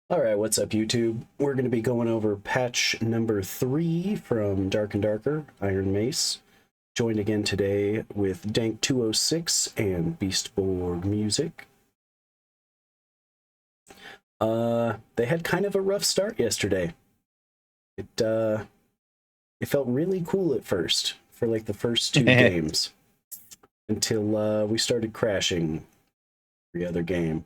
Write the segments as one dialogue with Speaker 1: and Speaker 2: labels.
Speaker 1: All right, what's up, YouTube? We're going to be going over patch number 3 from Dark and Darker, Iron Mace. Joined again today with Dank206 and BeastBorgMusic. They had kind of a rough start yesterday. It felt really cool at first for like the first two games until we started crashing every other game.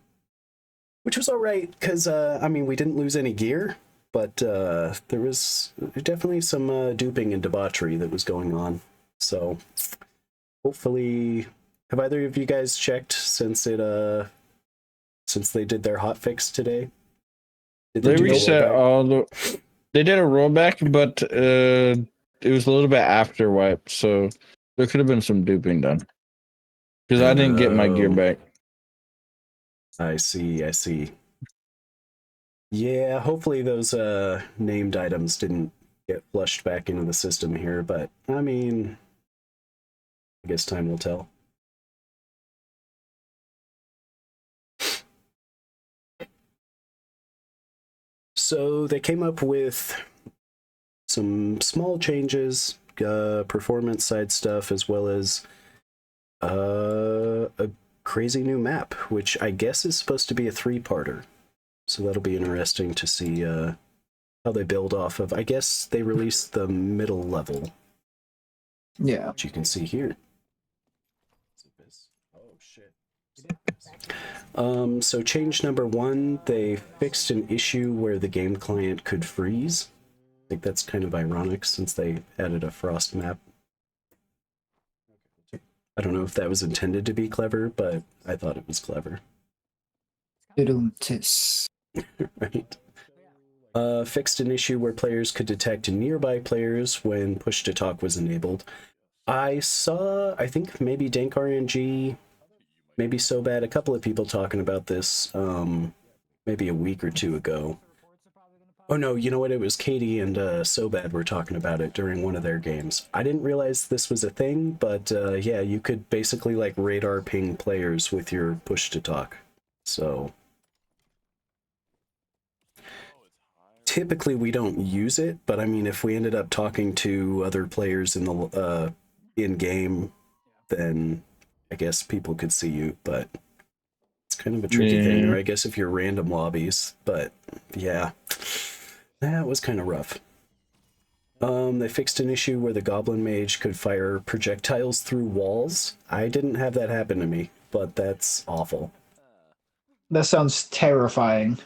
Speaker 1: Which was all right, because, I mean, we didn't lose any gear, but there was definitely some duping and debauchery that was going on. So, hopefully... Have either of you guys checked since since they did their hotfix today? Did
Speaker 2: They
Speaker 1: do the
Speaker 2: reset
Speaker 1: rollback?
Speaker 2: all the. They did a rollback, but it was a little bit after wipe, so there could have been some duping done. Because I didn't get my gear
Speaker 1: Oh,
Speaker 2: back.
Speaker 1: I see, I see. Yeah, hopefully those named items didn't get flushed back into the system here, but I mean, I guess time will tell. So they came up with some small changes, performance side stuff, as well as a crazy new map, which I guess is supposed to be a three-parter. So that'll be interesting to see how they build off of. I guess they released the middle level.
Speaker 3: Yeah.
Speaker 1: Which you can see here. Oh, shit. So change number 1, they fixed an issue where the game client could freeze. I think that's kind of ironic since they added a frost map. I don't know if that was intended to be clever, but I thought it was clever. Right. Fixed an issue where players could detect nearby players when push to talk was enabled. I saw, I think maybe Dank RNG, maybe So Bad, a couple of people talking about this maybe a week or two ago. Oh no, you know what? It was Katie and So Bad were talking about it during one of their games. I didn't realize this was a thing, but yeah, you could basically like radar ping players with your push to talk. So typically we don't use it, but I mean, if we ended up talking to other players in the in game, then I guess people could see you. But it's kind of a tricky thing, or I guess if you're random lobbies. But yeah, that was kind of rough. They fixed an issue where the Goblin Mage could fire projectiles through walls. I didn't have that happen to me, but that's awful.
Speaker 3: That sounds terrifying.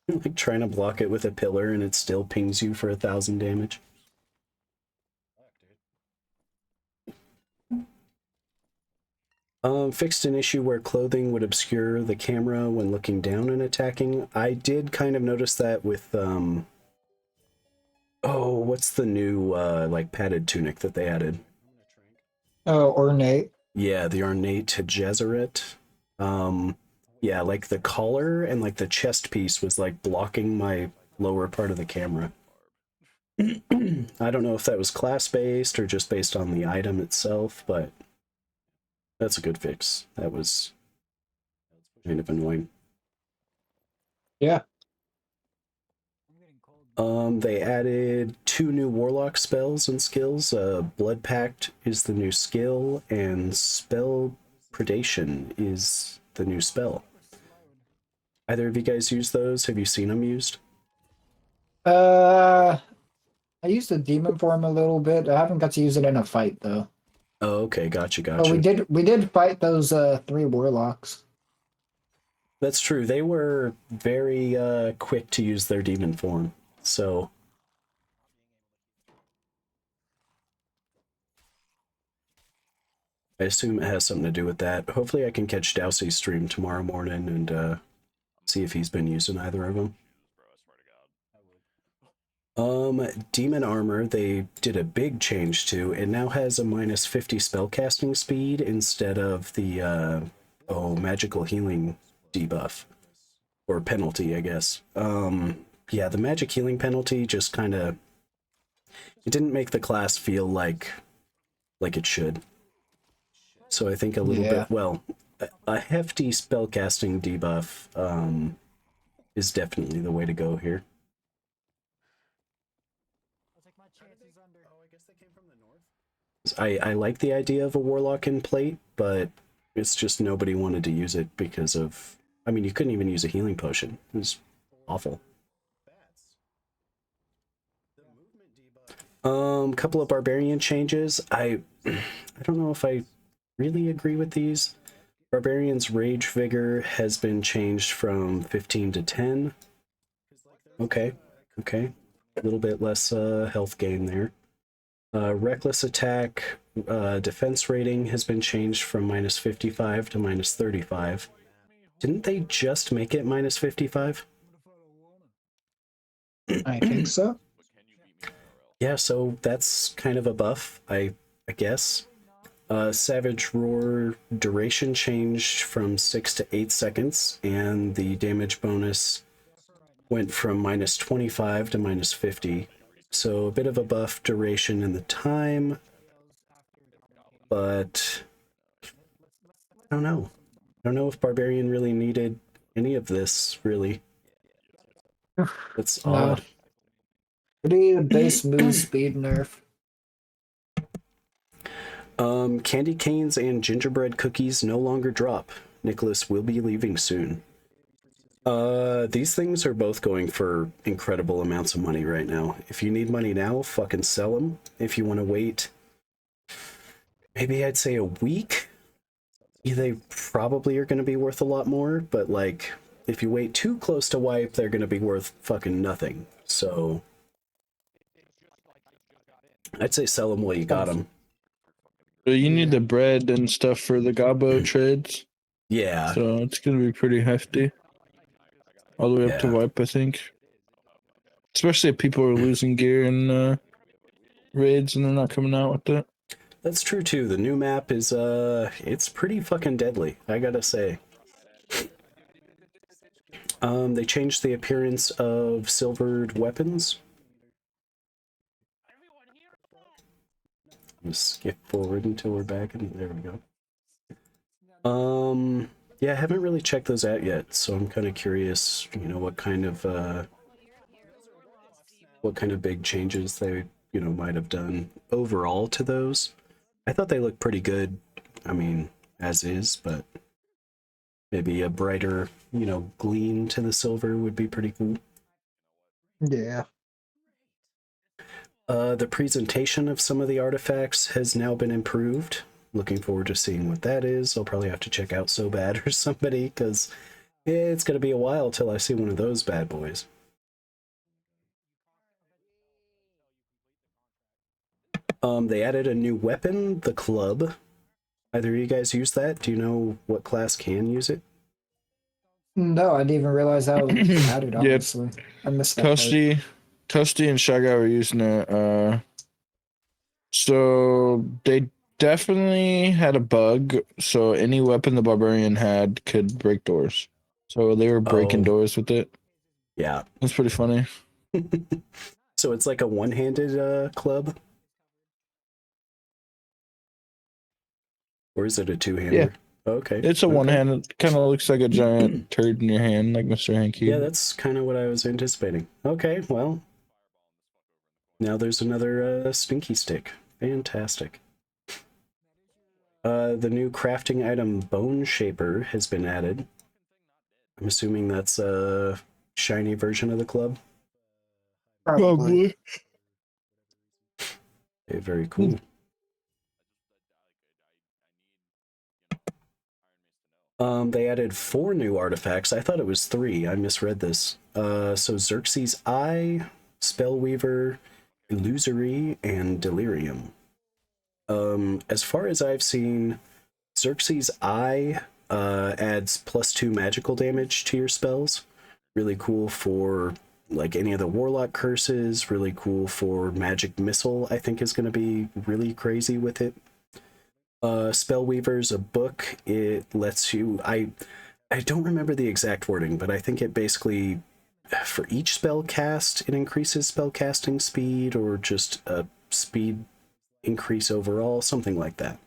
Speaker 1: Like trying to block it with a pillar and it still pings you for 1,000 damage. Fixed an issue where clothing would obscure the camera when looking down and attacking. I did kind of notice that with, oh, what's the new, like, padded tunic that they added?
Speaker 3: Oh, ornate.
Speaker 1: Yeah, the ornate Jezaret. Yeah, like the collar and like the chest piece was like blocking my lower part of the camera. I don't know if that was class-based or just based on the item itself, but that's a good fix. That was kind of annoying.
Speaker 3: Yeah.
Speaker 1: They added 2 new Warlock spells and skills. Blood Pact is the new skill, and Spell Predation is the new spell. Either of you guys use those? Have you seen them used?
Speaker 3: I used the demon form a little bit. I haven't got to use it in a fight though.
Speaker 1: Oh, okay, gotcha,
Speaker 3: Oh,
Speaker 1: gotcha.
Speaker 3: we did fight those 3 warlocks.
Speaker 1: That's true. They were very quick to use their demon form, so I assume it has something to do with that. Hopefully I can catch Dowsey's stream tomorrow morning and see if he's been using either of them. Demon Armor, they did a big change to. It now has a minus 50 spellcasting speed instead of the, magical healing debuff. Or penalty, I guess. Yeah, the magic healing penalty just kind of... It didn't make the class feel like it should. So I think a little bit... Well, a hefty spellcasting debuff is definitely the way to go here. I like the idea of a warlock in plate, but it's just nobody wanted to use it because of, I mean, you couldn't even use a healing potion. It was awful. Couple of barbarian changes. I don't know if I really agree with these. Barbarian's rage vigor has been changed from 15 to 10. Okay. A little bit less health gain there. Reckless attack defense rating has been changed from -55 to -35. Didn't they just make it -55?
Speaker 3: I think so.
Speaker 1: Yeah, so that's kind of a buff, I guess. Savage Roar duration changed from 6 to 8 seconds, and the damage bonus went from -25 to -50. So a bit of a buff duration in the time, but I don't know. I don't know if Barbarian really needed any of this, really. It's
Speaker 3: No.
Speaker 1: odd.
Speaker 3: Pretty base move speed nerf.
Speaker 1: Candy canes and gingerbread cookies no longer drop. Nicholas will be leaving soon. These things are both going for incredible amounts of money right now. If you need money now, fucking sell them. If you want to wait, maybe I'd say a week, they probably are going to be worth a lot more, but like, if you wait too close to wipe, they're going to be worth fucking nothing. So I'd say sell them while you got them.
Speaker 2: So you need the bread and stuff for the Gabo trades.
Speaker 1: Yeah.
Speaker 2: So it's gonna be pretty hefty. All the way up to
Speaker 1: Yeah.
Speaker 2: wipe, I think. Especially if people are losing gear in raids and they're not coming out with it.
Speaker 1: That's true too. The new map is it's pretty fucking deadly, I gotta say. They changed the appearance of silvered weapons. Just skip forward until we're back, and there we go. Yeah, I haven't really checked those out yet, so I'm kind of curious, you know, what kind of big changes they, you know, might have done overall to those. I thought they looked pretty good. I mean, as is, but maybe a brighter, you know, gleam to the silver would be pretty cool.
Speaker 3: Yeah.
Speaker 1: The presentation of some of the artifacts has now been improved. Looking forward to seeing what that is. I'll probably have to check out So Bad or somebody, because it's going to be a while till I see one of those bad boys. They added a new weapon, the club. Either of you guys use that? Do you know what class can use it?
Speaker 3: No, I didn't even realize that was added,
Speaker 2: Yeah.
Speaker 3: honestly. I missed that part.
Speaker 2: Toasty and Shy Guy were using it. So they definitely had a bug. So any weapon the Barbarian had could break doors. So they were breaking doors with it.
Speaker 1: Yeah.
Speaker 2: That's pretty funny.
Speaker 1: So it's like a one-handed club? Or is it a two-hander?
Speaker 2: Yeah.
Speaker 1: Okay.
Speaker 2: It's a one-handed, kind of looks like a giant turd in your hand, like Mr. Hanky.
Speaker 1: Yeah, that's kind of what I was anticipating. Okay, well. Now there's another Spinky Stick. Fantastic. The new crafting item Bone Shaper has been added. I'm assuming that's a shiny version of the club.
Speaker 3: Probably.
Speaker 1: Okay, very cool. They added 4 new artifacts. I thought it was 3. I misread this. So Xerxes' Eye, Spellweaver, Illusory, and Delirium. As far as I've seen, Xerxes' Eye adds +2 magical damage to your spells. Really cool for like any of the Warlock curses. Really cool for Magic Missile, I think is going to be really crazy with it. Spellweaver's a book. It lets you... I don't remember the exact wording, but I think it basically... For each spell cast, it increases spell casting speed, or just a speed increase overall, something like that.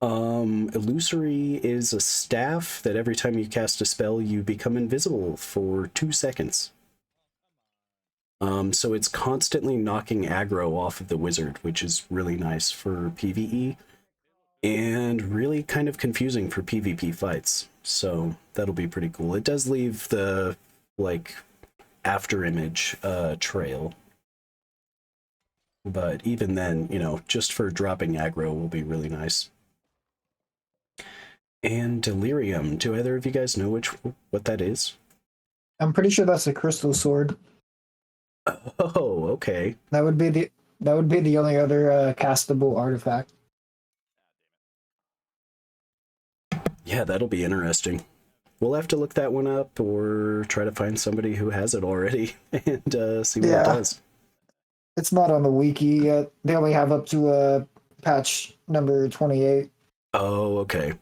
Speaker 1: Illusory is a staff that every time you cast a spell, you become invisible for 2 seconds. So it's constantly knocking aggro off of the wizard, which is really nice for PvE, and really kind of confusing for PvP fights. So that'll be pretty cool. It does leave the, like, after image trail. But even then, you know, just for dropping aggro will be really nice. And Delirium. Do either of you guys know what that is?
Speaker 3: I'm pretty sure that's a crystal sword.
Speaker 1: Oh, okay.
Speaker 3: That would be the only other castable artifact.
Speaker 1: Yeah, that'll be interesting. We'll have to look that one up or try to find somebody who has it already and see what it does.
Speaker 3: It's not on the wiki yet. They only have up to patch number 28.
Speaker 1: Oh, okay.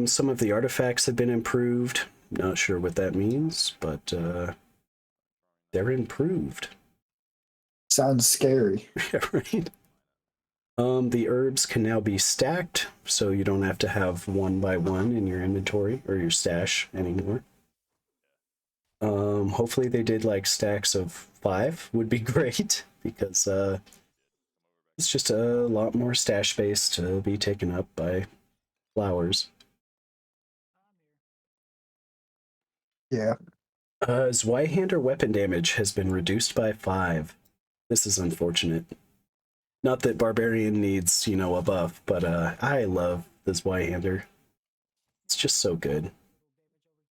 Speaker 1: Some of the artifacts have been improved. Not sure what that means, but they're improved.
Speaker 3: Sounds scary.
Speaker 1: Yeah, right. The herbs can now be stacked, so you don't have to have one by one in your inventory or your stash anymore. Hopefully they did like stacks of 5 would be great, because it's just a lot more stash space to be taken up by flowers.
Speaker 3: Yeah.
Speaker 1: Zweihander weapon damage has been reduced by 5. This is unfortunate. Not that Barbarian needs, you know, a buff, but I love this Zweihander. It's just so good.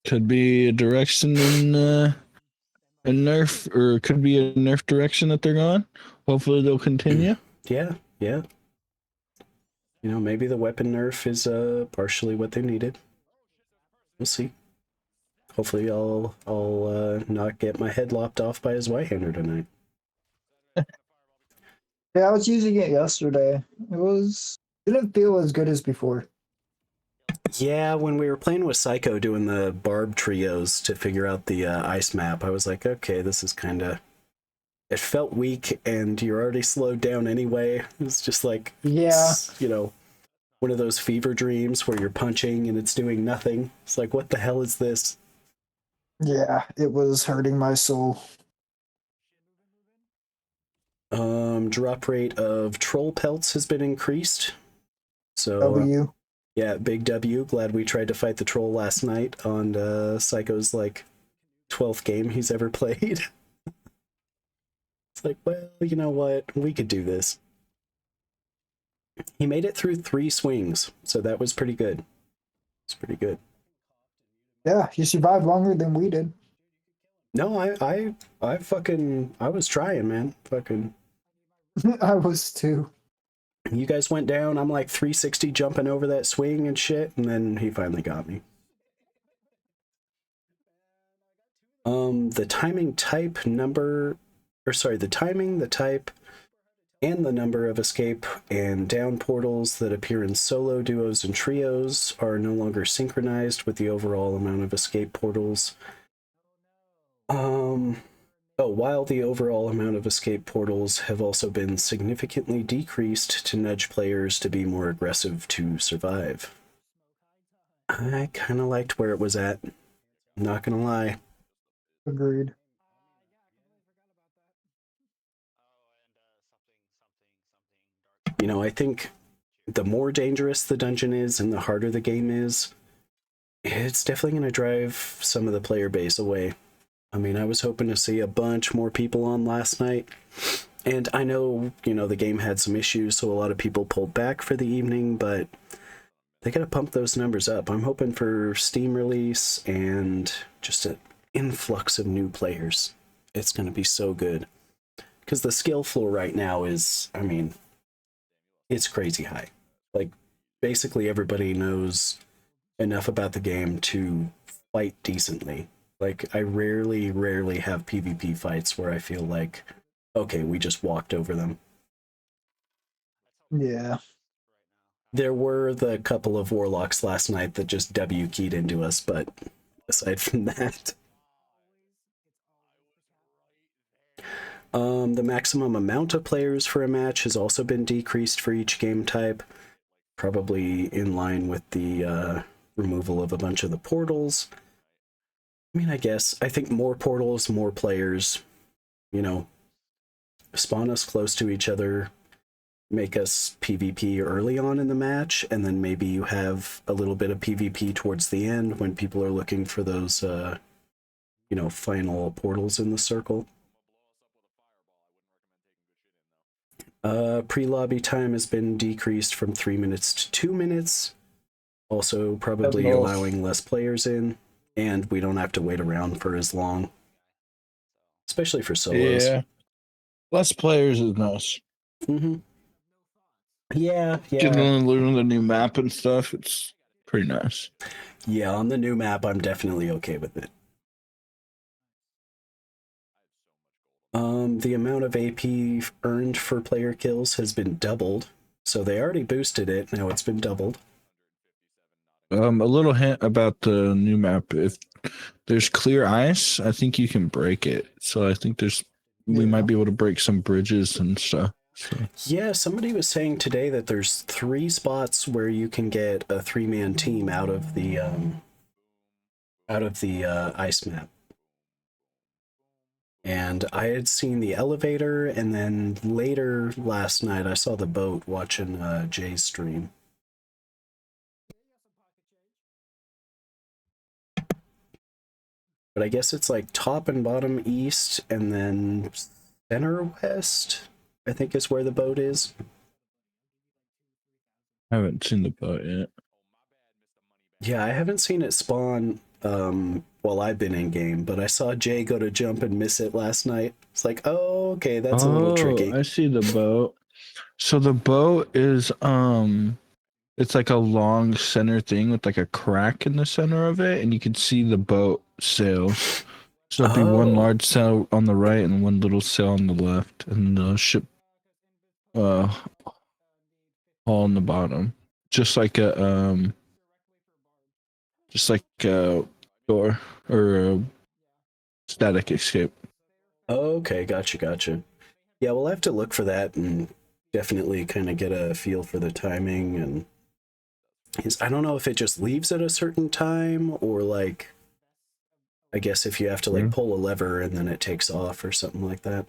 Speaker 2: Could be a direction in nerf, or it could be a nerf direction that they're going. Hopefully they'll continue.
Speaker 1: Yeah. You know, maybe the weapon nerf is partially what they needed. We'll see. Hopefully I'll not get my head lopped off by his Zweihander tonight.
Speaker 3: Yeah, I was using it yesterday. Didn't feel as good as before.
Speaker 1: Yeah, when we were playing with Psycho doing the barb trios to figure out the ice map, I was like, okay, this is kind of... It felt weak, and you're already slowed down anyway. It's just like,
Speaker 3: yeah,
Speaker 1: you know, one of those fever dreams where you're punching and it's doing nothing. It's like, what the hell is this?
Speaker 3: Yeah, it was hurting my soul.
Speaker 1: Drop rate of troll pelts has been increased. So
Speaker 3: W.
Speaker 1: Yeah, big W. Glad we tried to fight the troll last night on Psycho's like 12th game he's ever played. It's like, well, you know what? We could do this. He made it through 3 swings, so that was pretty good. It's pretty good.
Speaker 3: Yeah, he survived longer than we did.
Speaker 1: No, I was trying, man. Fucking.
Speaker 3: I was too.
Speaker 1: You guys went down. I'm like 360 jumping over that swing and shit, and then he finally got me. The timing, type, number, or sorry, the timing, the type, and the number of escape and down portals that appear in solo, duos, and trios are no longer synchronized with the overall amount of escape portals. While the overall amount of escape portals have also been significantly decreased to nudge players to be more aggressive to survive. I kind of liked where it was at. I'm not gonna lie.
Speaker 3: Agreed.
Speaker 1: You know, I think the more dangerous the dungeon is and the harder the game is, it's definitely going to drive some of the player base away. I mean, I was hoping to see a bunch more people on last night, and I know, you know, the game had some issues, so a lot of people pulled back for the evening, but they gotta pump those numbers up. I'm hoping for Steam release and just an influx of new players. It's gonna be so good. Because the skill floor right now is, I mean, it's crazy high. Like, basically everybody knows enough about the game to fight decently. Like, I rarely have PvP fights where I feel like, okay, we just walked over them.
Speaker 3: Yeah.
Speaker 1: There were the couple of warlocks last night that just W keyed into us, but aside from that. The maximum amount of players for a match has also been decreased for each game type, probably in line with the removal of a bunch of the portals. I mean, I think more portals, more players, you know, spawn us close to each other, make us PvP early on in the match, and then maybe you have a little bit of PvP towards the end when people are looking for those, final portals in the circle. Pre-lobby time has been decreased from 3 minutes to 2 minutes, also probably allowing less players in, and we don't have to wait around for as long, especially for solos.
Speaker 2: Yeah, less players is nice.
Speaker 1: Mm-hmm. Yeah.
Speaker 2: Getting on learning the new map and stuff, it's pretty nice.
Speaker 1: Yeah, on the new map, I'm definitely okay with it. The amount of AP earned for player kills has been doubled. So they already boosted it, now it's been doubled.
Speaker 2: A little hint about the new map. If there's clear ice, I think you can break it. So I think we might be able to break some bridges and stuff. So.
Speaker 1: Yeah, somebody was saying today that there's 3 spots where you can get a 3-man team out of the ice map. And I had seen the elevator, and then later last night I saw the boat watching Jay's stream. But I guess it's like top and bottom east, and then center west, I think is where the boat is.
Speaker 2: I haven't seen the boat yet.
Speaker 1: Yeah, I haven't seen it spawn while I've been in game, but I saw Jay go to jump and miss it last night. It's like, oh, okay, that's a little tricky.
Speaker 2: I see the boat. So the boat is it's like a long center thing with like a crack in the center of it, and you can see the boat sails. So it'd be one large sail on the right and one little sail on the left, and the ship hull on the bottom. Just like a door or a static escape.
Speaker 1: Okay, gotcha. Yeah, we'll have to look for that and definitely kind of get a feel for the timing. And I don't know if it just leaves at a certain time, or like, I guess if you have to like pull a lever and then it takes off or something like that.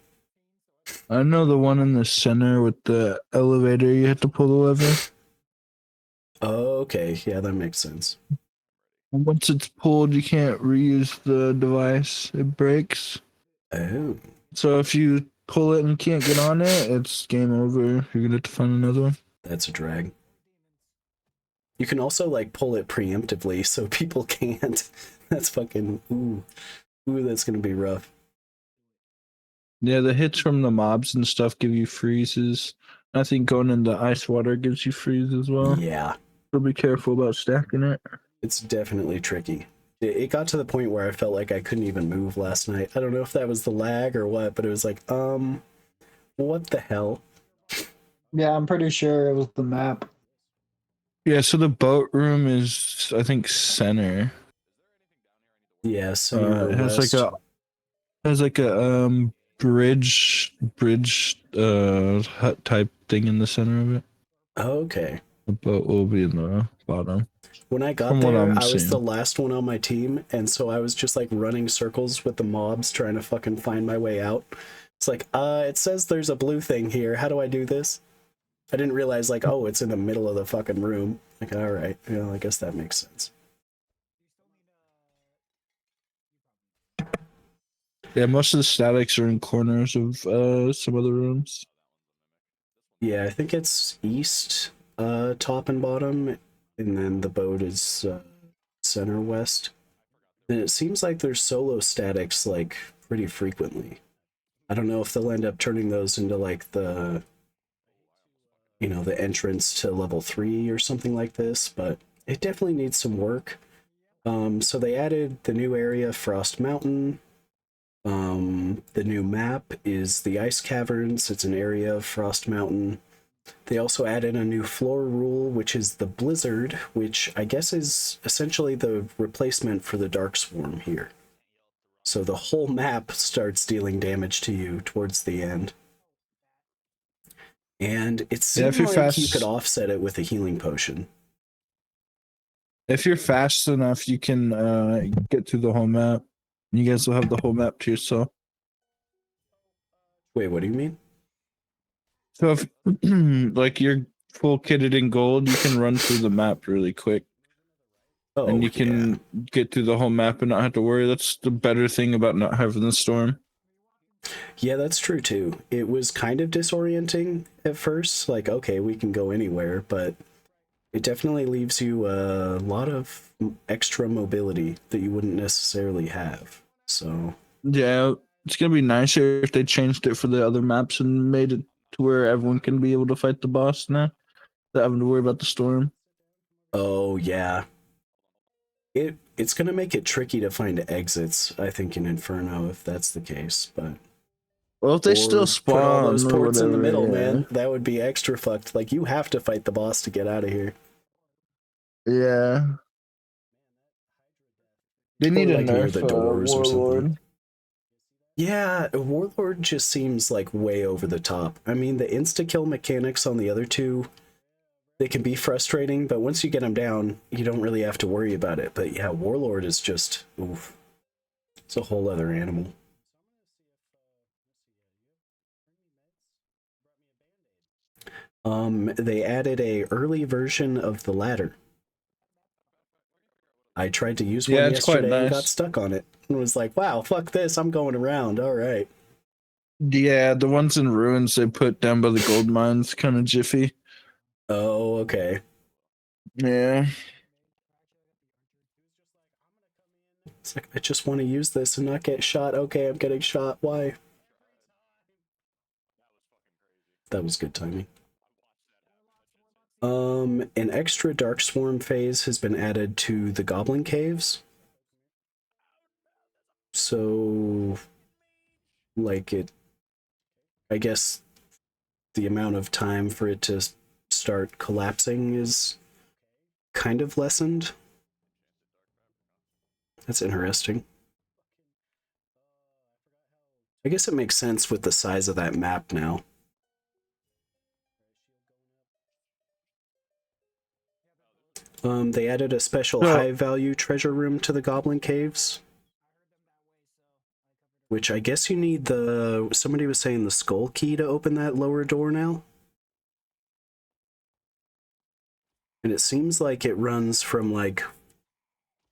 Speaker 2: I know the one in the center with the elevator, you have to pull the lever.
Speaker 1: Okay, yeah, that makes sense.
Speaker 2: Once it's pulled, you can't reuse the device. It breaks.
Speaker 1: Oh.
Speaker 2: So if you pull it and can't get on it, it's game over. You're gonna have to find another one.
Speaker 1: That's a drag. You can also like pull it preemptively so people can't. That's fucking ooh, that's gonna be rough.
Speaker 2: Yeah, the hits from the mobs and stuff give you freezes. I think going into ice water gives you freeze as well.
Speaker 1: Yeah.
Speaker 2: So be careful about stacking it.
Speaker 1: It's definitely tricky. It got to the point where I felt like I couldn't even move last night. I don't know if that was the lag or what, but it was like, what the hell?
Speaker 3: Yeah, I'm pretty sure it was the map.
Speaker 2: Yeah, so the boat room is, I think, center.
Speaker 1: Yeah, center
Speaker 2: it has like a bridge hut type thing in the center of it.
Speaker 1: Okay.
Speaker 2: The boat will be in the bottom.
Speaker 1: When I got there, I was the last one on my team, and so I was just like running circles with the mobs trying to fucking find my way out. It's like, it says there's a blue thing here. How do I do this? I didn't realize, like, oh, it's in the middle of the fucking room. Like, all right, I guess that makes sense.
Speaker 2: Yeah, most of the statics are in corners of some other rooms.
Speaker 1: Yeah, I think it's east, top and bottom, and then the boat is center west. And it seems like there's solo statics like pretty frequently. I don't know if they'll end up turning those into like the entrance to level 3 or something like this, but it definitely needs some work. So they added the new area, Frost Mountain. The new map is the Ice Caverns. It's an area of Frost Mountain. They also added a new floor rule, which is the Blizzard, which I guess is essentially the replacement for the Dark Swarm here. So the whole map starts dealing damage to you towards the end. And it
Speaker 2: Yeah,
Speaker 1: seemed like you could offset it with a healing potion.
Speaker 2: If you're fast enough, you can get through the whole map. You guys will have the whole map to yourself.
Speaker 1: Wait, what do you mean?
Speaker 2: So if like you're full kitted in gold, you can run through the map really quick.
Speaker 1: Oh,
Speaker 2: and you can get through the whole map and not have to worry. That's the better thing about not having the storm.
Speaker 1: Yeah, that's true too. It was kind of disorienting at first, like, okay, we can go anywhere, but it definitely leaves you a lot of extra mobility that you wouldn't necessarily have. So,
Speaker 2: yeah, it's gonna be nicer if they changed it for the other maps and made it to where everyone can be able to fight the boss now, without having to worry about the storm.
Speaker 1: oh yeah. It's gonna make it tricky to find exits, I think, in Inferno if that's the case, but
Speaker 2: Well, if they still spawn
Speaker 1: put all those
Speaker 2: or
Speaker 1: ports in the
Speaker 2: whatever,
Speaker 1: middle,
Speaker 2: yeah.
Speaker 1: man, that would be extra fucked. Like, you have to fight the boss to get out of here.
Speaker 2: Yeah. They need
Speaker 1: Or,
Speaker 2: a
Speaker 1: like, near the
Speaker 2: nerf
Speaker 1: doors or something.
Speaker 2: Warlord.
Speaker 1: Yeah, Warlord just seems like way over the top. I mean, the insta-kill mechanics on the other two, they can be frustrating, but once you get them down, you don't really have to worry about it. But yeah, Warlord is just, oof. It's a whole other animal. They added a early version of the ladder. I tried to use one yesterday and got stuck on it. And was like, wow, fuck this, I'm going around, alright.
Speaker 2: Yeah, the ones in ruins they put down by the gold mines, kind of jiffy.
Speaker 1: Oh, okay.
Speaker 2: Yeah.
Speaker 1: It's like, I just want to use this and not get shot. Okay, I'm getting shot. Why? That was good timing. An extra Dark Swarm phase has been added to the Goblin Caves. So, like, I guess the amount of time for it to start collapsing is kind of lessened. That's interesting. I guess it makes sense with the size of that map now. They added a special high-value treasure room to the Goblin Caves, which I guess you need somebody was saying the skull key to open that lower door now. And it seems like it runs from, like,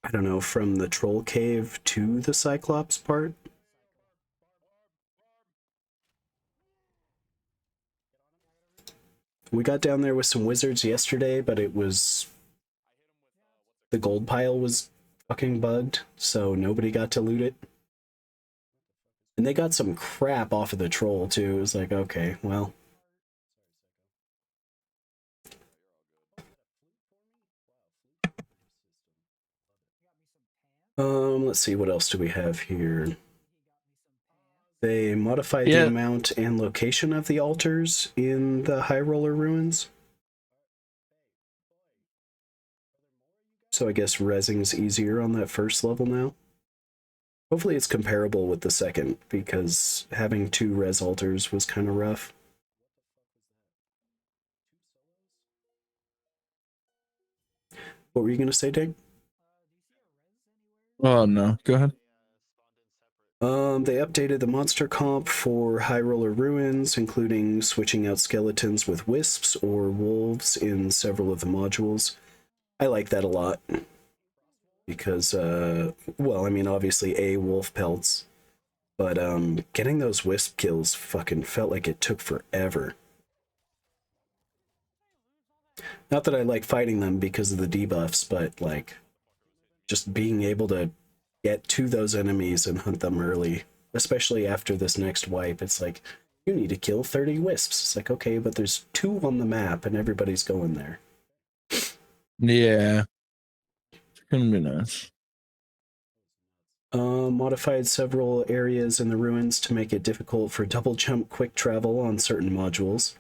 Speaker 1: I don't know, from the troll cave to the Cyclops part. We got down there with some wizards yesterday, but it was... the gold pile was fucking bugged, so nobody got to loot it. And they got some crap off of the troll, too. It was like, okay, well... let's see, what else do we have here? They modified the amount and location of the altars in the High Roller ruins. So I guess resing's easier on that first level now. Hopefully it's comparable with the second, because having 2 res altars was kind of rough. What were you going to say, Dave?
Speaker 2: Oh, no. Go ahead.
Speaker 1: They updated the monster comp for High Roller Ruins, including switching out skeletons with wisps or wolves in several of the modules. I like that a lot. Because, well, I mean, obviously, wolf pelts. But, getting those wisp kills fucking felt like it took forever. Not that I like fighting them because of the debuffs, but, like, just being able to get to those enemies and hunt them early, especially after this next wipe. It's like, you need to kill 30 wisps. It's like, okay, but there's 2 on the map and everybody's going there.
Speaker 2: Yeah. It's gonna be nice.
Speaker 1: Modified several areas in the ruins to make it difficult for double jump quick travel on certain modules.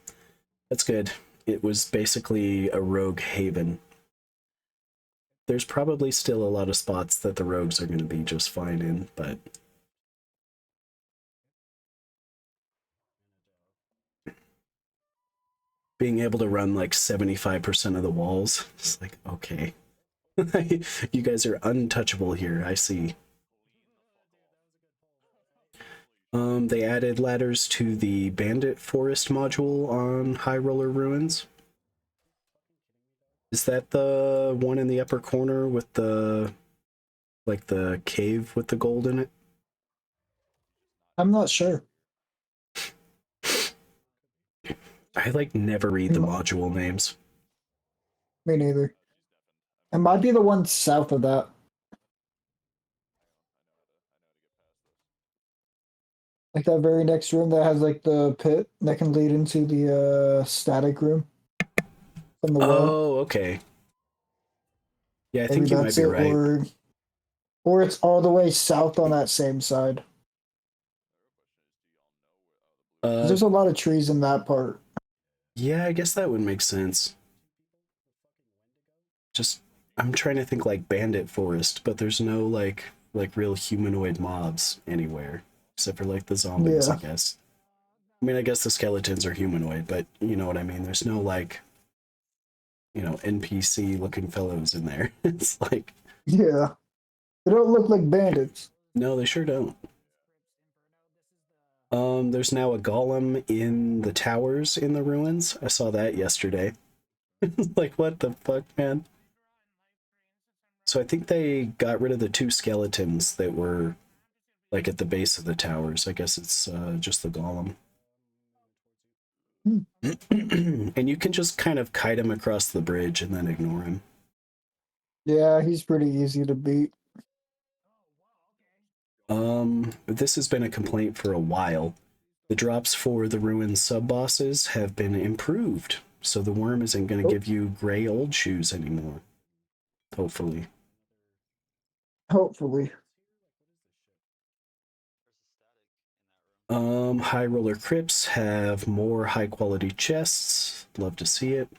Speaker 1: That's good. It was basically a rogue haven. There's probably still a lot of spots that the rogues are going to be just fine in, but being able to run like 75% of the walls. It's like, okay. You guys are untouchable here, I see. They added ladders to the Bandit Forest module on High Roller Ruins. Is that the one in the upper corner with the, like the cave with the gold in it?
Speaker 3: I'm not sure.
Speaker 1: I like never read the module names.
Speaker 3: Me neither. It might be the one south of that. Like that very next room that has like the pit that can lead into the static room from the well.
Speaker 1: Oh, okay. Yeah, I
Speaker 3: Maybe
Speaker 1: think you might
Speaker 3: that's
Speaker 1: be
Speaker 3: it,
Speaker 1: right.
Speaker 3: or it's all the way south on that same side. 'Cause there's a lot of trees in that part.
Speaker 1: Yeah, I guess that would make sense. Just, I'm trying to think like Bandit Forest, but there's no like real humanoid mobs anywhere, except for like the zombies,
Speaker 3: Yeah.
Speaker 1: I guess. I mean, I guess the skeletons are humanoid, but you know what I mean. There's no like, you know, NPC looking fellows in there. It's like,
Speaker 3: Yeah. They don't look like bandits.
Speaker 1: no, they sure don't. There's now a golem in the towers in the ruins. I saw that yesterday. Like, what the fuck, man? So I think they got rid of the two skeletons that were like at the base of the towers. I guess it's just the golem. And you can just kind of kite him across the bridge and then ignore him.
Speaker 3: Yeah, he's pretty easy to beat.
Speaker 1: This has been a complaint for a while. The drops for the ruined sub-bosses have been improved, so the worm isn't going to give you gray old shoes anymore. Hopefully.
Speaker 3: Hopefully.
Speaker 1: High roller crypts have more high quality chests. Love to see it.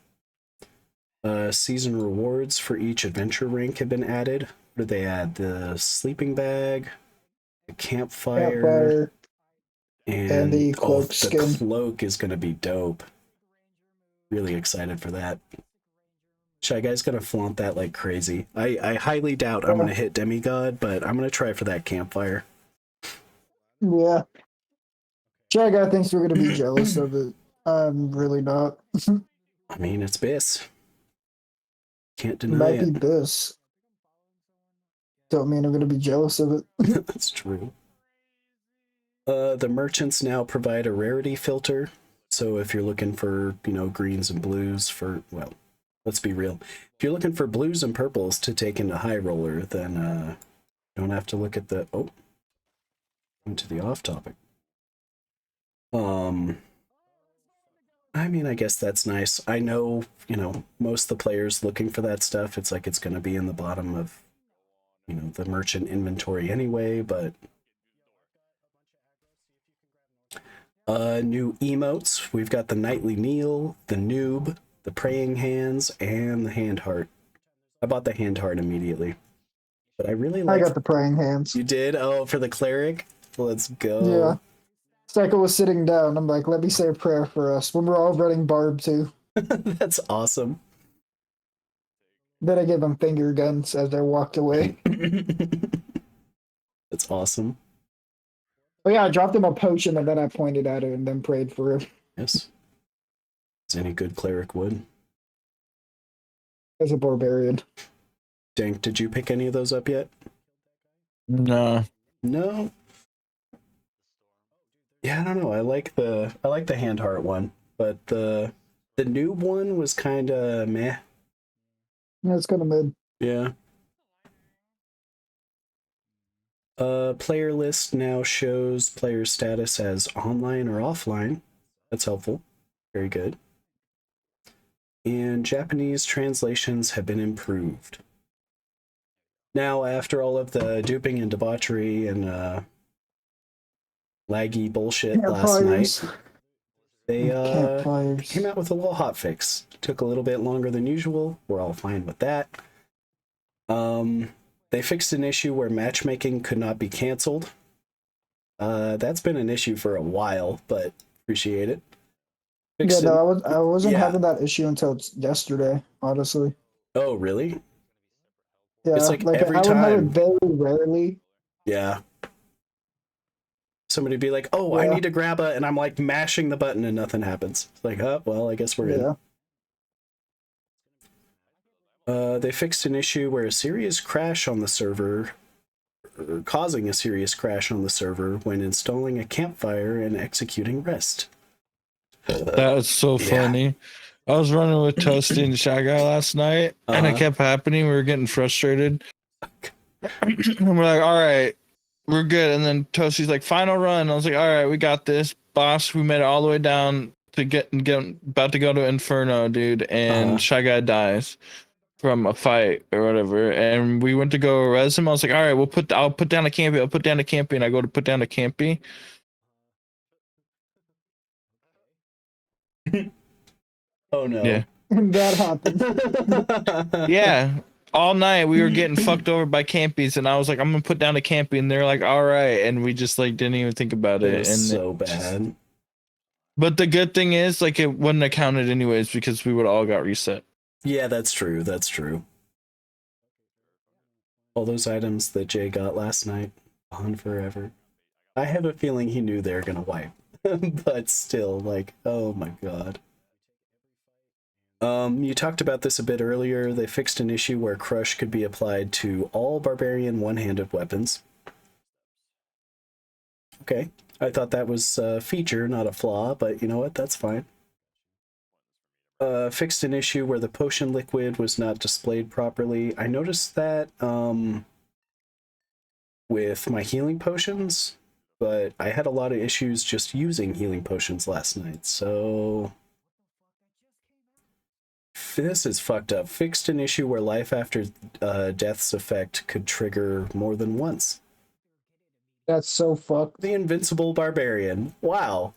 Speaker 1: Season rewards for each adventure rank have been added. What did they add? The sleeping bag, the campfire,
Speaker 3: and the cloak skin.
Speaker 1: The cloak is gonna be dope. Really excited for that. Shy Guy's gonna flaunt that like crazy. I highly doubt I'm gonna hit demigod, but I'm gonna try for that campfire.
Speaker 3: Yeah. Shy Guy thinks we're gonna be jealous of it. I'm really not.
Speaker 1: I mean, it's Biss. Can't deny
Speaker 3: Might
Speaker 1: it.
Speaker 3: be this. Don't mean I'm gonna be jealous of it.
Speaker 1: That's true. The merchants now provide a rarity filter. So if you're looking for, you know, greens and blues for, well, let's be real. If you're looking for blues and purples to take into high roller, then you don't have to look at the, oh, into the off topic. I mean, I guess that's nice. I know, you know, most of the players looking for that stuff, it's like it's going to be in the bottom of, you know, the merchant inventory anyway, but new emotes. We've got the nightly kneel, the noob, the praying hands, and the hand heart. I bought the hand heart immediately, but I really like.
Speaker 3: I got the praying hands.
Speaker 1: You did? Oh, for the cleric? Let's go.
Speaker 3: Yeah. Psycho was sitting down. I'm like, let me say a prayer for us when we're all running Barb too.
Speaker 1: That's awesome.
Speaker 3: Then I gave them finger guns as they walked away.
Speaker 1: That's awesome.
Speaker 3: Oh yeah, I dropped him a potion and then I pointed at it and then prayed for him.
Speaker 1: Yes. As any good cleric would.
Speaker 3: As a barbarian.
Speaker 1: Dank, did you pick any of those up yet?
Speaker 2: No.
Speaker 1: No. Yeah, I don't know. I like the hand heart one, but the noob one was kind of meh.
Speaker 3: Yeah, it's kind of mid.
Speaker 1: Yeah. Player list now shows player status as online or offline. That's helpful. Very good. And Japanese translations have been improved. Now, after all of the duping and debauchery and laggy bullshit last night, they came out with a little hotfix. Took a little bit longer than usual. We're all fine with that. They fixed an issue where matchmaking could not be canceled. That's been an issue for a while, but appreciate it.
Speaker 3: Yeah,
Speaker 1: Fixed
Speaker 3: no,
Speaker 1: it.
Speaker 3: I wasn't
Speaker 1: Yeah.
Speaker 3: having that issue until yesterday, honestly.
Speaker 1: Oh, really? It's
Speaker 3: Yeah,
Speaker 1: like
Speaker 3: like
Speaker 1: every
Speaker 3: I would have it
Speaker 1: time.
Speaker 3: very rarely.
Speaker 1: Yeah. Somebody be like, "Oh, I
Speaker 3: Yeah,
Speaker 1: need to grab a," and I'm like mashing the button and nothing happens. It's like, oh, well, I guess we're in.
Speaker 3: yeah.
Speaker 1: They fixed an issue where a serious crash on the server, or causing a serious crash on the server when installing a campfire and executing rest.
Speaker 2: That's so
Speaker 1: Yeah.
Speaker 2: funny. I was running with Toasty and Shy Guy last night, and it kept happening. We were getting frustrated. And we're like, all right, we're good. And then Toasty's like, final run. I was like, all right, we got this. Boss, we made it all the way down to get about to go to Inferno, dude. And Shy Guy dies from a fight or whatever. And we went to go res him. I was like, all right, I'll put down a campy. I'll put down a campy. And I go to put down a campy.
Speaker 1: Oh no.
Speaker 2: Yeah.
Speaker 3: That happened.
Speaker 2: Yeah. All night we were getting fucked over by campies, and I was like, I'm gonna put down a campy, and they're like, all right, and we just like didn't even think about
Speaker 1: It
Speaker 2: it.
Speaker 1: was
Speaker 2: And
Speaker 1: so bad.
Speaker 2: but the good thing is, like, it wouldn't have counted anyways because we would all got reset.
Speaker 1: Yeah, that's true. That's true. All those items that Jay got last night, on forever. I have a feeling he knew they were gonna wipe, but still, like, oh my god. You talked about this a bit earlier. They fixed an issue where Crush could be applied to all Barbarian one-handed weapons. Okay, I thought that was a feature, not a flaw, but you know what? That's fine. Fixed an issue where the potion liquid was not displayed properly. I noticed that with my healing potions, but I had a lot of issues just using healing potions last night, so this is fucked up. Fixed an issue where life after death's effect could trigger more than once.
Speaker 3: That's so fucked.
Speaker 1: The Invincible Barbarian. Wow.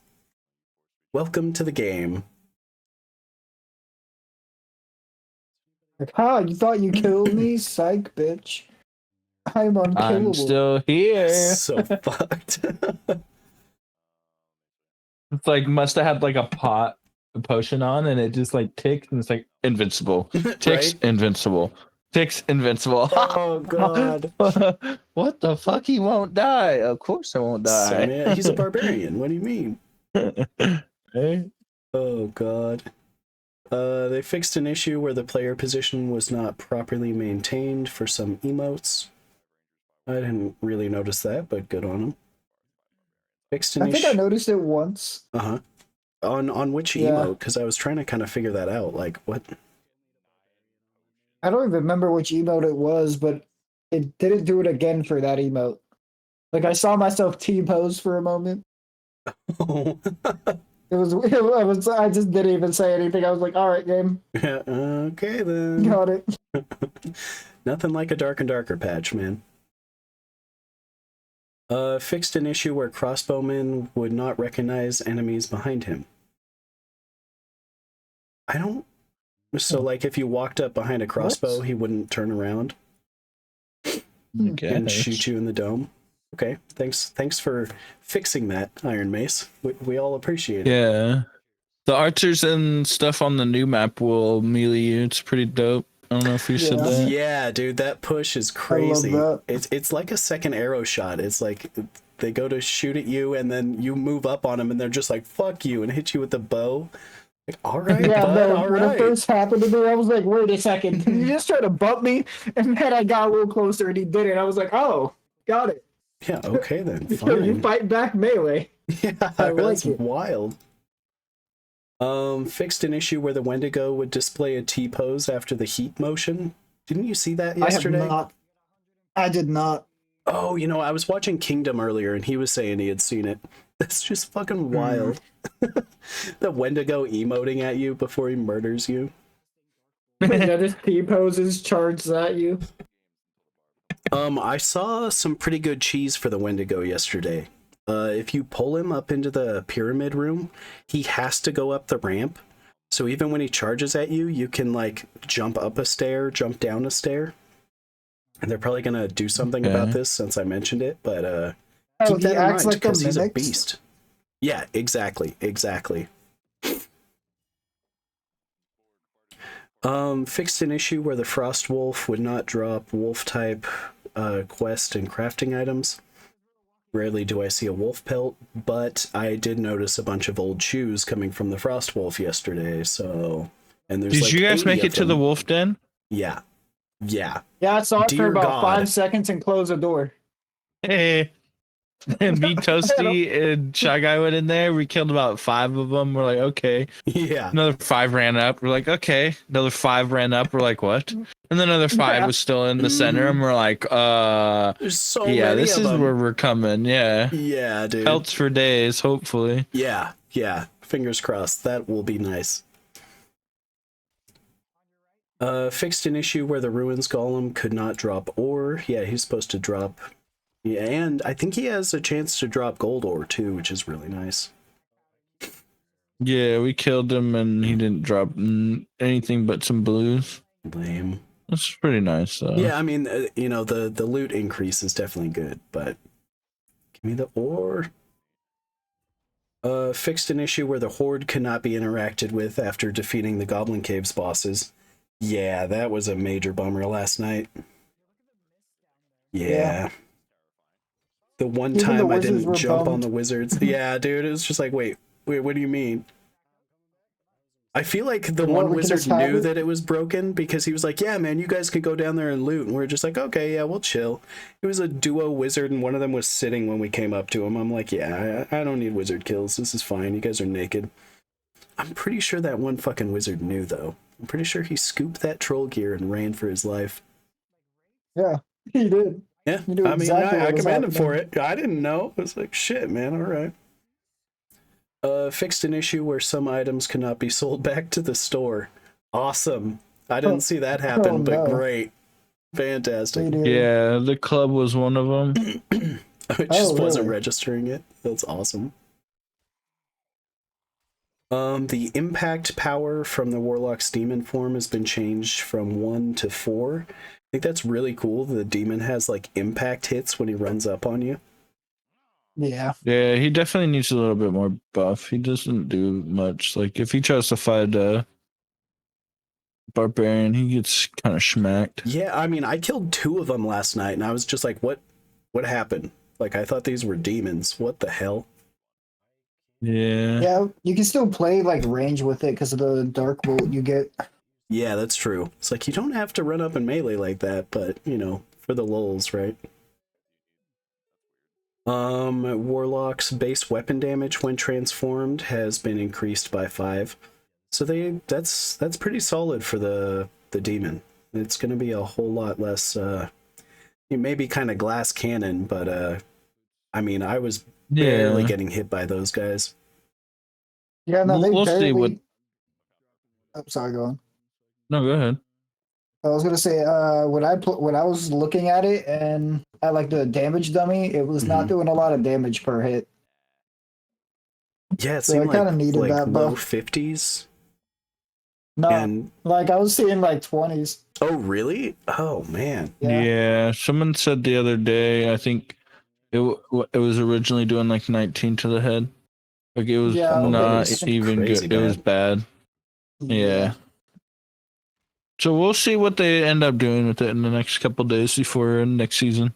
Speaker 1: Welcome to the game.
Speaker 3: Like, you thought you killed me? Psych, bitch. I'm unkillable.
Speaker 2: I'm still here.
Speaker 1: So fucked.
Speaker 2: It's like must have had like a potion on, and it just like ticks, and it's like invincible. Ticks,
Speaker 1: Right?
Speaker 2: Invincible. Ticks, invincible.
Speaker 1: Oh god.
Speaker 2: What the fuck? He won't die. Of course I won't die.
Speaker 1: So, man, he's a barbarian. What do you mean?
Speaker 2: Hey?
Speaker 1: Oh god. They fixed an issue where the player position was not properly maintained for some emotes. I didn't really notice that, but good on them. Fixed an
Speaker 3: I think I noticed it once.
Speaker 1: Uh-huh. On which emote? Because I was trying to kind of figure that out. Like, what?
Speaker 3: I don't even remember which emote it was, but it didn't do it again for that emote. Like, I saw myself T-pose for a moment. It was, I just didn't even say anything. I was like, all right, game.
Speaker 1: Yeah, okay then.
Speaker 3: Got it.
Speaker 1: Nothing like a dark and darker patch, man. Fixed an issue where crossbowmen would not recognize enemies behind him. I don't... So, like, if you walked up behind a crossbow, he wouldn't turn around and shoot you in the dome. Okay, thanks for fixing that, Iron Mace. We all appreciate it.
Speaker 2: Yeah. The archers and stuff on the new map will melee you. It's pretty dope. I don't know if you said that.
Speaker 1: Yeah, dude, that push is crazy.
Speaker 3: I love that.
Speaker 1: It's like a second arrow shot. It's like they go to shoot at you, and then you move up on them, and they're just like, fuck you, and hit you with the bow. Like, all right, bud,
Speaker 3: no,
Speaker 1: all
Speaker 3: when
Speaker 1: right.
Speaker 3: it first happened to me, I was like, wait a second. Did you just try to bump me? And then I got a little closer, and he did it. I was like, oh, got it.
Speaker 1: Yeah, okay then,
Speaker 3: So
Speaker 1: fine.
Speaker 3: you fight back melee.
Speaker 1: Yeah,
Speaker 3: like
Speaker 1: that's wild. Fixed an issue where the Wendigo would display a T-pose after the heat motion. Didn't you see that yesterday?
Speaker 3: I did not.
Speaker 1: Oh, you know, I was watching Kingdom earlier, and he was saying he had seen it. That's just fucking wild. The Wendigo emoting at you before he murders you.
Speaker 3: Yeah, just T-poses, charges at you.
Speaker 1: I saw some pretty good cheese for the Wendigo yesterday. If you pull him up into the pyramid room, he has to go up the ramp. So even when he charges at you, you can like jump up a stair, jump down a stair. And they're probably gonna do something about this since I mentioned it, but keep that in mind because he's a beast. Yeah, exactly. Fixed an issue where the Frost Wolf would not drop wolf type quest and crafting items. Rarely do I see a wolf pelt, but I did notice a bunch of old shoes coming from the Frost Wolf yesterday, so... And there's
Speaker 2: Did
Speaker 1: like
Speaker 2: you guys
Speaker 1: 80
Speaker 2: make
Speaker 1: of
Speaker 2: it to the
Speaker 1: them.
Speaker 2: wolf den?
Speaker 1: Yeah. Yeah.
Speaker 3: Yeah, I saw it for
Speaker 1: Dear
Speaker 3: about
Speaker 1: God.
Speaker 3: 5 seconds and closed the door.
Speaker 2: Hey. And me, Toasty, and Shy Guy went in there. We killed about 5 of them. We're like, okay.
Speaker 1: Yeah.
Speaker 2: Another 5 ran up. We're like, okay. Another 5 ran up. We're like, what? And then another 5 was still in the center, and we're like,
Speaker 1: There's so
Speaker 2: yeah,
Speaker 1: many
Speaker 2: this
Speaker 1: of
Speaker 2: is
Speaker 1: them.
Speaker 2: where we're coming. Yeah.
Speaker 1: Yeah, dude.
Speaker 2: Pelts for days, hopefully.
Speaker 1: Yeah. Fingers crossed. That will be nice. Fixed an issue where the Ruins Golem could not drop ore. Yeah, he's supposed to drop. Yeah, and I think he has a chance to drop gold ore too, which is really nice.
Speaker 2: Yeah, we killed him, and he didn't drop anything but some blues.
Speaker 1: Lame.
Speaker 2: That's pretty nice, though.
Speaker 1: Yeah, I mean, the loot increase is definitely good, but give me the ore. Fixed an issue where the Horde cannot be interacted with after defeating the Goblin Caves bosses. Yeah, that was a major bummer last night. Yeah. The one
Speaker 3: Even
Speaker 1: time
Speaker 3: the
Speaker 1: I
Speaker 3: wizards
Speaker 1: didn't
Speaker 3: were
Speaker 1: jump on
Speaker 3: bummed.
Speaker 1: the wizards. Yeah, dude, it was just like, wait, what do you mean? I feel like the
Speaker 3: What,
Speaker 1: one
Speaker 3: we can
Speaker 1: wizard
Speaker 3: just have
Speaker 1: knew
Speaker 3: it?
Speaker 1: that it was broken because he was like, yeah, man, you guys could go down there and loot. And we're just like, okay, yeah, we'll chill. It was a duo wizard, and one of them was sitting when we came up to him. I'm like, yeah, I don't need wizard kills. This is fine. You guys are naked. I'm pretty sure that one fucking wizard knew, though. I'm pretty sure he scooped that troll gear and ran for his life.
Speaker 3: Yeah, he did.
Speaker 1: Yeah,
Speaker 3: You knew
Speaker 1: I mean,
Speaker 3: exactly
Speaker 1: I
Speaker 3: what was
Speaker 1: commend him for
Speaker 3: happening.
Speaker 1: it. I didn't know. I was like, shit, man, all right. Fixed an issue where some items cannot be sold back to the store. Awesome. I didn't see that happen, but
Speaker 3: no.
Speaker 1: great. Fantastic.
Speaker 3: He did.
Speaker 2: Yeah, the club was one of them.
Speaker 1: I just wasn't
Speaker 3: really?
Speaker 1: registering it. That's awesome. The impact power from the Warlock's demon form has been changed from 1 to 4. I think that's really cool. The demon has like impact hits when he runs up on you.
Speaker 3: Yeah.
Speaker 2: Yeah, he definitely needs a little bit more buff. He doesn't do much. Like, if he tries to fight a barbarian, he gets kind of schmacked.
Speaker 1: Yeah, I mean, I killed 2 of them last night, and I was just like, what happened? Like, I thought these were demons. What the hell?
Speaker 2: Yeah.
Speaker 3: Yeah, you can still play like range with it because of the dark bolt you get.
Speaker 1: Yeah, that's true. It's like, you don't have to run up and melee like that, but, for the lulz, right? Warlock's base weapon damage when transformed has been increased by 5. So that's pretty solid for the demon. It's going to be a whole lot less it may be kind of glass cannon, but I mean, I was barely getting hit by those guys.
Speaker 3: Yeah, no, they
Speaker 2: We'll see
Speaker 3: barely...
Speaker 2: what.
Speaker 3: I'm sorry, go on.
Speaker 2: No, go ahead.
Speaker 3: I was gonna say, when I was looking at it and at like the damage dummy, it was not doing a lot of damage per hit.
Speaker 1: Yeah, it
Speaker 3: So I
Speaker 1: seemed
Speaker 3: kinda
Speaker 1: like
Speaker 3: needed that
Speaker 1: low
Speaker 3: buff.
Speaker 1: 50s.
Speaker 3: No,
Speaker 1: And
Speaker 3: like I was seeing like 20s.
Speaker 1: oh, really? Oh, man.
Speaker 2: Yeah. Someone said the other day, I think it was originally doing like 19 to the head. Like, it was
Speaker 3: Yeah,
Speaker 2: not
Speaker 3: it's
Speaker 2: even
Speaker 1: crazy
Speaker 2: good. It was bad. Yeah. So we'll see what they end up doing with it in the next couple days before next season.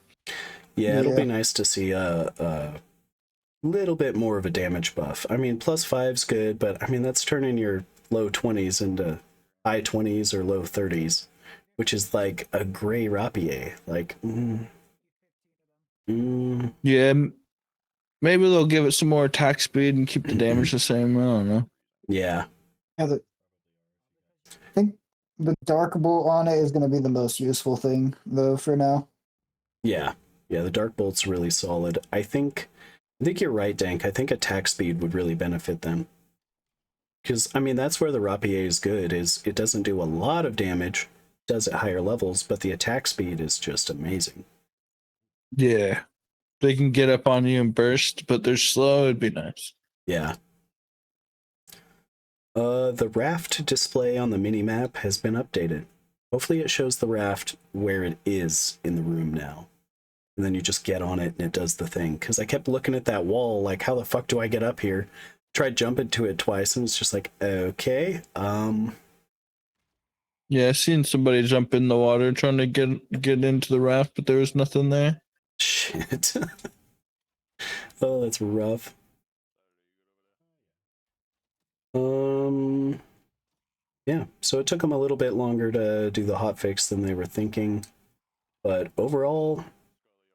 Speaker 1: Yeah, it'll
Speaker 3: Yeah.
Speaker 1: be nice to see a little bit more of a damage buff. I mean, +5's good, but I mean, that's turning your low 20s into high 20s or low 30s, which is like a gray rapier. Like,
Speaker 2: Yeah. Maybe they'll give it some more attack speed and keep the damage the same. I don't know.
Speaker 1: yeah.
Speaker 3: I think the dark bolt on it is gonna be the most useful thing though for now.
Speaker 1: Yeah, the Dark Bolt's really solid. I think you're right, Dank. I think attack speed would really benefit them. Because, I mean, that's where the Rapier is good, is it doesn't do a lot of damage, does at higher levels, but the attack speed is just amazing.
Speaker 2: Yeah. They can get up on you and burst, but they're slow. It'd be nice.
Speaker 1: Yeah. The raft display on the mini-map has been updated. Hopefully it shows the raft where it is in the room now. And then you just get on it and it does the thing. Because I kept looking at that wall, like, how the fuck do I get up here? Tried jumping to it twice and it's just like, okay,
Speaker 2: Yeah, I seen somebody jump in the water trying to get into the raft, but there was nothing there.
Speaker 1: Shit. Oh, that's rough. Yeah, so it took them a little bit longer to do the hotfix than they were thinking. But overall,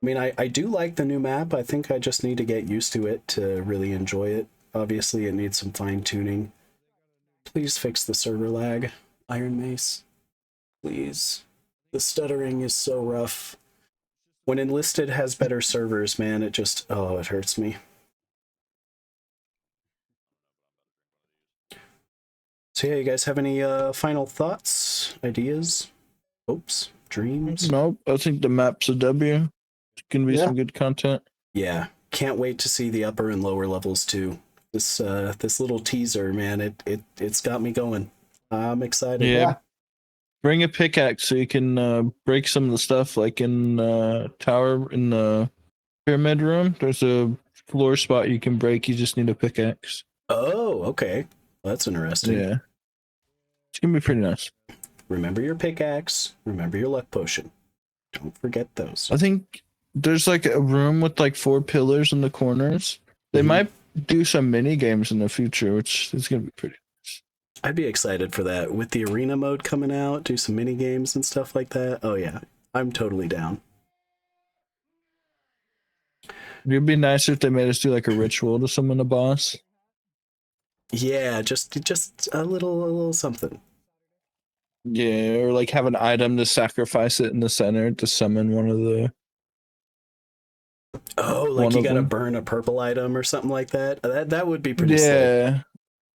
Speaker 1: I mean, I do like the new map. I think I just need to get used to it to really enjoy it. Obviously, it needs some fine-tuning. Please fix the server lag, Iron Mace. Please. The stuttering is so rough. When Enlisted has better servers, man, it just, oh, it hurts me. So yeah, you guys have any final thoughts, ideas, hopes, dreams?
Speaker 2: Nope, I think the map's a W. It's gonna be
Speaker 3: Yeah.
Speaker 2: some good content.
Speaker 1: Yeah, can't wait to see the upper and lower levels too. This little teaser, man, it's got me going. I'm excited.
Speaker 2: Yeah. Bring a pickaxe so you can break some of the stuff, like in tower in the pyramid room. There's a floor spot you can break. You just need a pickaxe.
Speaker 1: Oh, okay. Well, that's interesting.
Speaker 2: Yeah, it's gonna be pretty nice.
Speaker 1: Remember your pickaxe. Remember your luck potion. Don't forget those.
Speaker 2: I think there's like a room with like 4 pillars in the corners. They
Speaker 1: Mhm.
Speaker 2: might do some mini games in the future, which is gonna be pretty.
Speaker 1: I'd be excited for that. With the arena mode coming out, do some mini games and stuff like that. Oh yeah, I'm totally down.
Speaker 2: It'd be nice if they made us do like a ritual to summon a boss.
Speaker 1: Yeah, just a little something.
Speaker 2: Yeah, or like have an item to sacrifice it in the center to summon one of the.
Speaker 1: Oh, like
Speaker 2: One
Speaker 1: you
Speaker 2: of
Speaker 1: gotta
Speaker 2: them.
Speaker 1: burn a purple item or something like that. That would be pretty sick.
Speaker 2: Yeah,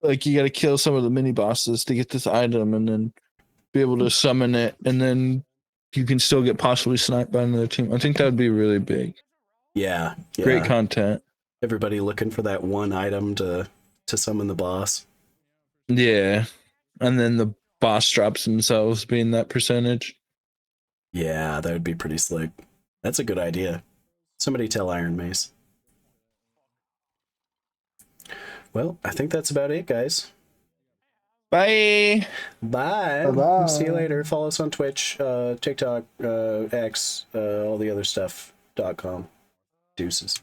Speaker 2: like you got to kill some of the mini bosses to get this item, and then be able to summon it, and then you can still get possibly sniped by another team. I think that would be really big.
Speaker 1: Yeah, yeah.
Speaker 2: Great content.
Speaker 1: Everybody looking for that one item to summon the boss.
Speaker 2: Yeah, and then the boss drops themselves being that percentage.
Speaker 1: Yeah, that would be pretty slick. That's a good idea. Somebody tell Iron Mace. Well, I think that's about it, guys.
Speaker 2: Bye.
Speaker 1: Bye.
Speaker 3: Bye-bye.
Speaker 1: See you later. Follow us on Twitch, TikTok, X, all the other stuff.com. Deuces.